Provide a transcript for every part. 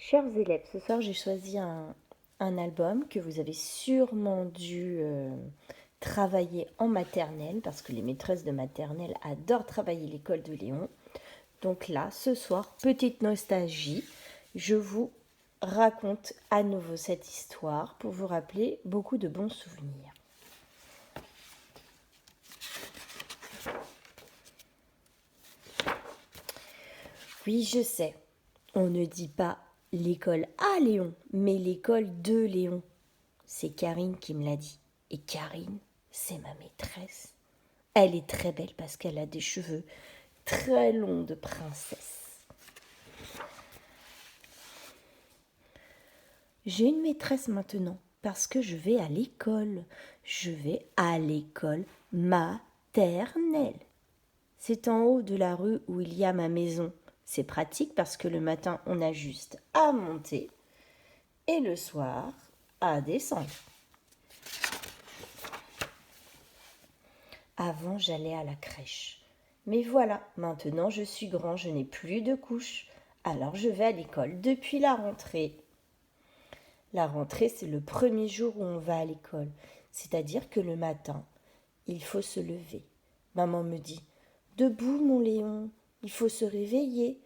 Chers élèves, ce soir j'ai choisi un album que vous avez sûrement dû travailler en maternelle parce que les maîtresses de maternelle adorent travailler l'école de Léon. Donc là, ce soir, petite nostalgie, je vous raconte à nouveau cette histoire pour vous rappeler beaucoup de bons souvenirs. Oui, je sais, on ne dit pas l'école à Léon, mais l'école de Léon. C'est Karine qui me l'a dit. Et Karine, c'est ma maîtresse. Elle est très belle parce qu'elle a des cheveux très longs de princesse. J'ai une maîtresse maintenant parce que je vais à l'école. Je vais à l'école maternelle. C'est en haut de la rue où il y a ma maison. C'est pratique parce que le matin, on a juste à monter et le soir, à descendre. Avant, j'allais à la crèche. Mais voilà, maintenant je suis grand, je n'ai plus de couches. Alors je vais à l'école depuis la rentrée. La rentrée, c'est le premier jour où on va à l'école. C'est-à-dire que le matin, il faut se lever. Maman me dit « Debout, mon Léon, il faut se réveiller. »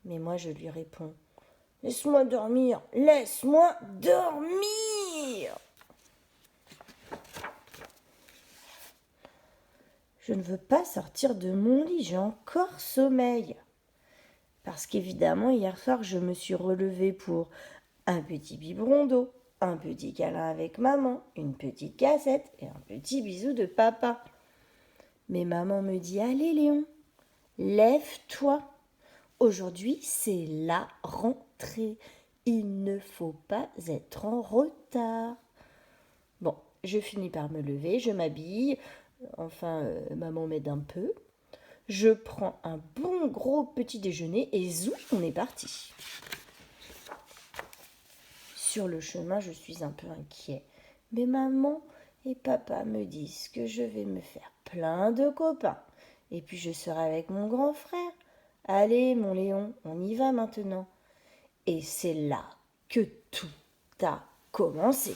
Mais moi, je lui réponds « Laisse-moi dormir, laisse-moi dormir !» Je ne veux pas sortir de mon lit, j'ai encore sommeil. Parce qu'évidemment, hier soir, je me suis relevée pour un petit biberon d'eau, un petit câlin avec maman, une petite cassette et un petit bisou de papa. Mais maman me dit « Allez Léon, lève-toi. Aujourd'hui, c'est la rentrée. Il ne faut pas être en retard. » Bon, je finis par me lever, je m'habille. Maman m'aide un peu. Je prends un bon gros petit déjeuner et zou, on est parti. Sur le chemin, je suis un peu inquiet. Mais maman et papa me disent que je vais me faire plein de copains. Et puis je serai avec mon grand frère. Allez, mon Léon, on y va maintenant. Et c'est là que tout a commencé.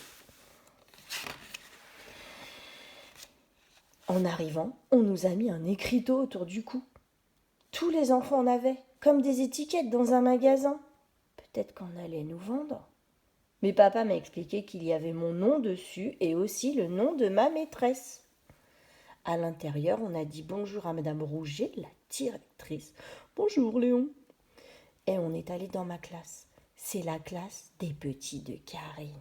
En arrivant, on nous a mis un écriteau autour du cou. Tous les enfants en avaient, comme des étiquettes dans un magasin. Peut-être qu'on allait nous vendre. Mais papa m'a expliqué qu'il y avait mon nom dessus et aussi le nom de ma maîtresse. À l'intérieur, on a dit bonjour à Madame Rouget, la directrice. Bonjour Léon. Et on est allé dans ma classe. C'est la classe des petits de Karine.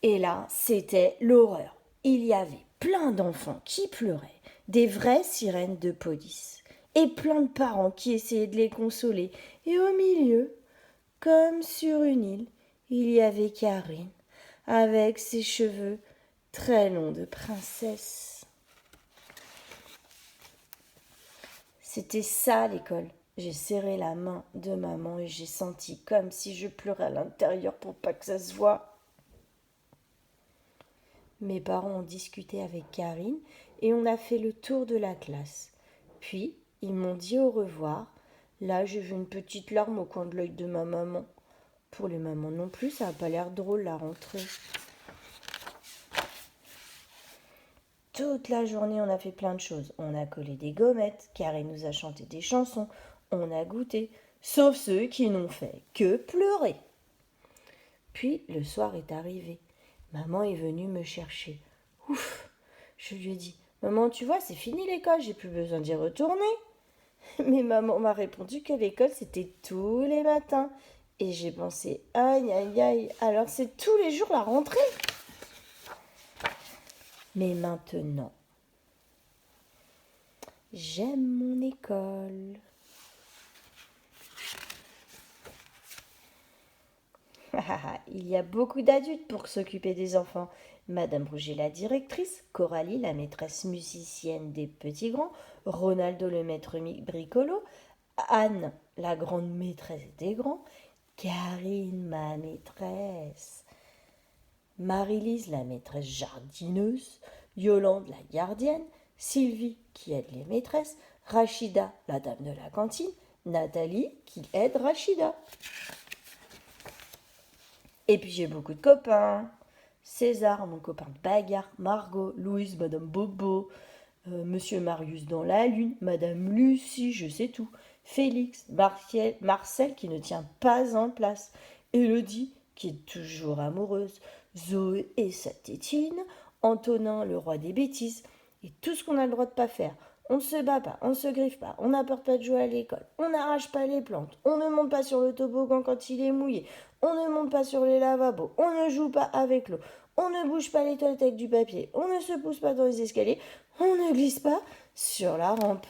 Et là, c'était l'horreur. Il y avait plein d'enfants qui pleuraient, des vraies sirènes de police, et plein de parents qui essayaient de les consoler. Et au milieu, comme sur une île, il y avait Karine, avec ses cheveux très longs de princesse. C'était ça l'école. J'ai serré la main de maman et j'ai senti comme si je pleurais à l'intérieur pour pas que ça se voie. Mes parents ont discuté avec Karine et on a fait le tour de la classe. Puis, ils m'ont dit au revoir. Là, j'ai vu une petite larme au coin de l'œil de ma maman. Pour les mamans non plus, ça n'a pas l'air drôle la rentrée. Toute la journée, on a fait plein de choses. On a collé des gommettes, Karine nous a chanté des chansons, on a goûté, sauf ceux qui n'ont fait que pleurer. Puis, le soir est arrivé. Maman est venue me chercher. Ouf, je lui ai dit, maman, tu vois, c'est fini l'école, j'ai plus besoin d'y retourner. Mais maman m'a répondu que l'école, c'était tous les matins. Et j'ai pensé, aïe, aïe, aïe, alors c'est tous les jours la rentrée. Mais maintenant, j'aime mon école. Il y a beaucoup d'adultes pour s'occuper des enfants. Madame Rouget, la directrice, Coralie, la maîtresse musicienne des petits grands, Ronaldo, le maître bricolo, Anne, la grande maîtresse des grands, Karine, ma maîtresse, Marie-Lise, la maîtresse jardineuse, Yolande, la gardienne, Sylvie, qui aide les maîtresses, Rachida, la dame de la cantine, Nathalie, qui aide Rachida. Et puis j'ai beaucoup de copains. César, mon copain de bagarre, Margot, Louise, Madame Bobo, Monsieur Marius dans la lune, Madame Lucie, je sais tout, Félix, Marcel qui ne tient pas en place, Élodie qui est toujours amoureuse, Zoé et sa tétine, Antonin le roi des bêtises, et tout ce qu'on a le droit de pas faire. On ne se bat pas, on ne se griffe pas, on n'apporte pas de jouets à l'école, on n'arrache pas les plantes, on ne monte pas sur le toboggan quand il est mouillé, on ne monte pas sur les lavabos, on ne joue pas avec l'eau, on ne bouge pas les toilettes avec du papier, on ne se pousse pas dans les escaliers, on ne glisse pas sur la rampe.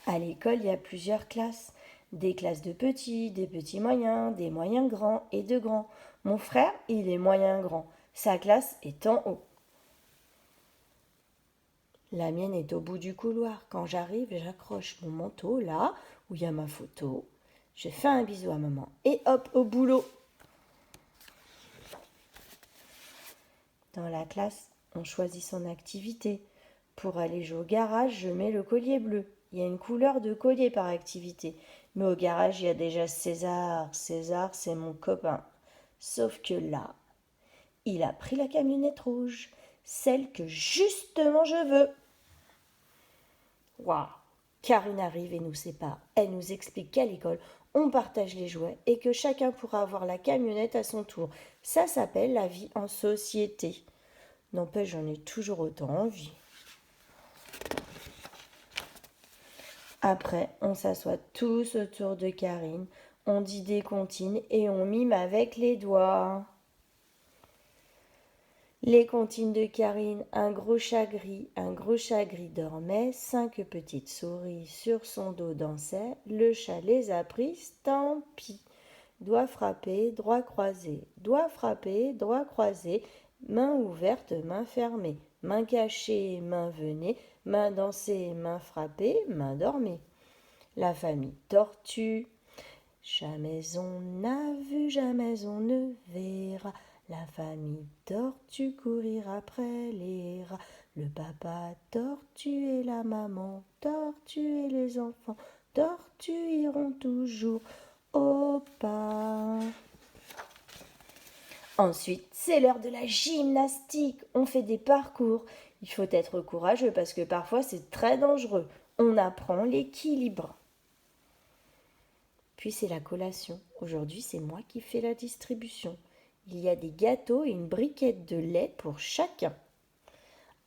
À l'école, il y a plusieurs classes. Des classes de petits, des petits moyens, des moyens grands et de grands. Mon frère, il est moyen grand. Sa classe est en haut. La mienne est au bout du couloir. Quand j'arrive, j'accroche mon manteau là où il y a ma photo. Je fais un bisou à maman et hop, au boulot. Dans la classe, on choisit son activité. Pour aller jouer au garage, je mets le collier bleu. Il y a une couleur de collier par activité. Mais au garage, il y a déjà César. César, c'est mon copain. Sauf que là, il a pris la camionnette rouge. Celle que justement je veux. Waouh! Karine arrive et nous sépare. Elle nous explique qu'à l'école, on partage les jouets et que chacun pourra avoir la camionnette à son tour. Ça s'appelle la vie en société. N'empêche, j'en ai toujours autant envie. Après, on s'assoit tous autour de Karine, on dit des comptines et on mime avec les doigts. Les comptines de Karine, un gros chat gris dormait, 5 petites souris sur son dos dansaient, le chat les a prises, tant pis. Doigt frappé, droit croisé, doigt frappé, droit croisé, main ouverte, main fermée, main cachée, main venée, main dansée, main frappée, main dormée. La famille tortue. Jamais on n'a vu, jamais on ne verra la famille tortue courir après les rats. Le papa tortue et la maman tortue et les enfants tortues iront toujours au pas. Ensuite, c'est l'heure de la gymnastique. On fait des parcours. Il faut être courageux parce que parfois c'est très dangereux. On apprend l'équilibre. Puis c'est la collation. Aujourd'hui, c'est moi qui fais la distribution. Il y a des gâteaux et une briquette de lait pour chacun.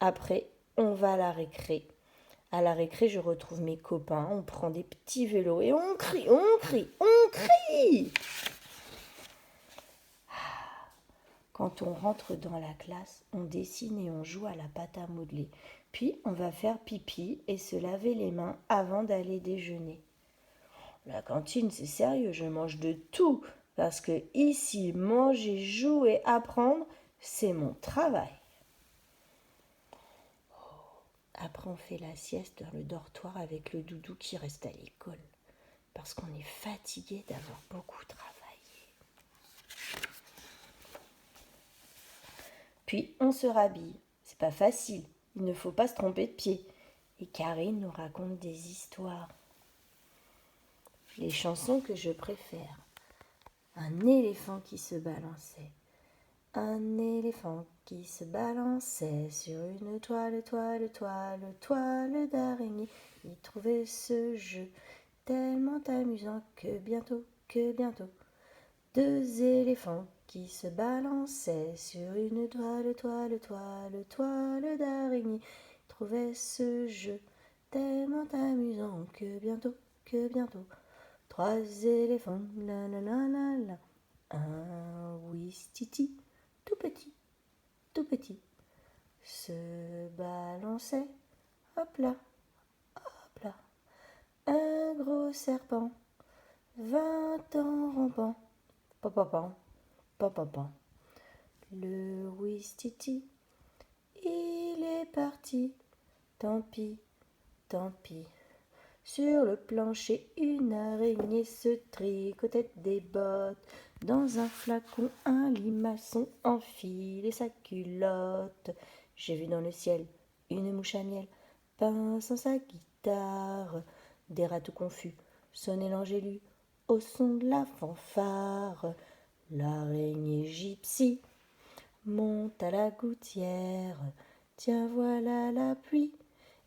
Après, on va à la récré. À la récré, je retrouve mes copains, on prend des petits vélos et on crie, on crie, on crie. Quand on rentre dans la classe, on dessine et on joue à la pâte à modeler. Puis on va faire pipi et se laver les mains avant d'aller déjeuner. La cantine, c'est sérieux, je mange de tout, parce que ici, manger, jouer, apprendre, c'est mon travail. Après, on fait la sieste dans le dortoir avec le doudou qui reste à l'école, parce qu'on est fatigué d'avoir beaucoup travaillé. Puis, on se rhabille. C'est pas facile, il ne faut pas se tromper de pied. Et Karine nous raconte des histoires. Les chansons que je préfère. Un éléphant qui se balançait. Un éléphant qui se balançait sur une toile d'araignée. Il trouvait ce jeu tellement amusant que bientôt, deux éléphants qui se balançaient sur une toile d'araignée. Il trouvait ce jeu tellement amusant que bientôt, trois éléphants, la la la la la. Un ouistiti, tout petit, se balançait, hop là. Un gros serpent vint en rampant, papapan, papapan. Le ouistiti, il est parti, tant pis. Sur le plancher, une araignée se tricotait des bottes. Dans un flacon, un limaçon enfile sa culotte. J'ai vu dans le ciel une mouche à miel, pinçant sa guitare. Des rats tout confus sonnaient l'angélus au son de la fanfare. L'araignée gypsy monte à la gouttière. Tiens, voilà la pluie.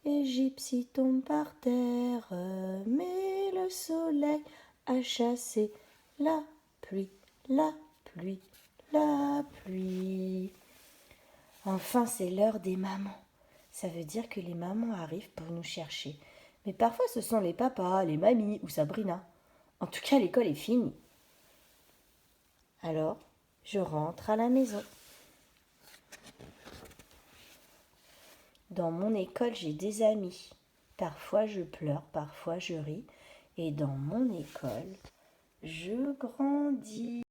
Et Gypsy tombe par terre. Mais le soleil a chassé la pluie, la pluie, la pluie. Enfin, c'est l'heure des mamans. Ça veut dire que les mamans arrivent pour nous chercher. Mais parfois, ce sont les papas, les mamies ou Sabrina. En tout cas, l'école est finie. Alors, je rentre à la maison. Dans mon école, j'ai des amis. Parfois, je pleure, parfois, je ris. Et dans mon école, je grandis.